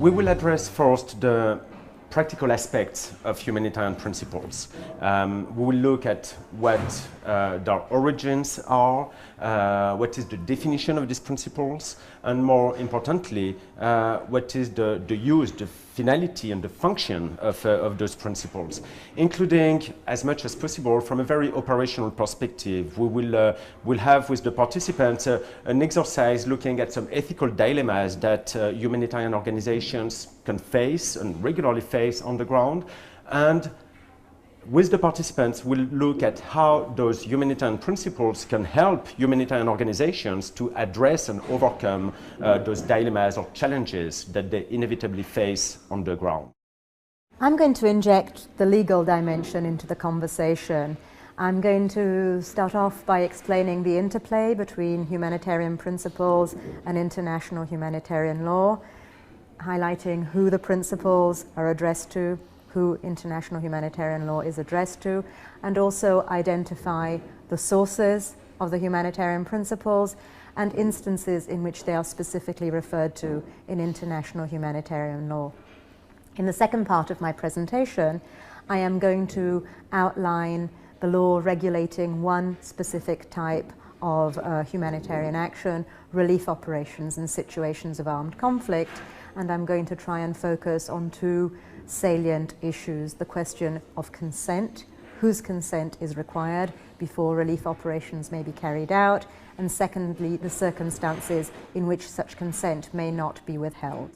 We will address first the practical aspects of humanitarian principles. We will look at what their origins are, what is the definition of these principles, and more importantly, what is the use, the finality and the function of those principles, including as much as possible from a very operational perspective. We will have with the participants an exercise looking at some ethical dilemmas that humanitarian organizations can face and regularly face on the ground, and with the participants we'll look at how those humanitarian principles can help humanitarian organizations to address and overcome those dilemmas or challenges that they inevitably face on the ground. I'm going to inject the legal dimension into the conversation. I'm going to start off by explaining the interplay between humanitarian principles and international humanitarian law, highlighting who the principles are addressed to, who international humanitarian law is addressed to, and also identify the sources of the humanitarian principles and instances in which they are specifically referred to in international humanitarian law. In the second part of my presentation, I am going to outline the law regulating one specific type of humanitarian action, relief operations in situations of armed conflict, and I'm going to try and focus on two salient issues: the question of consent, whose consent is required before relief operations may be carried out, and secondly, the circumstances in which such consent may not be withheld.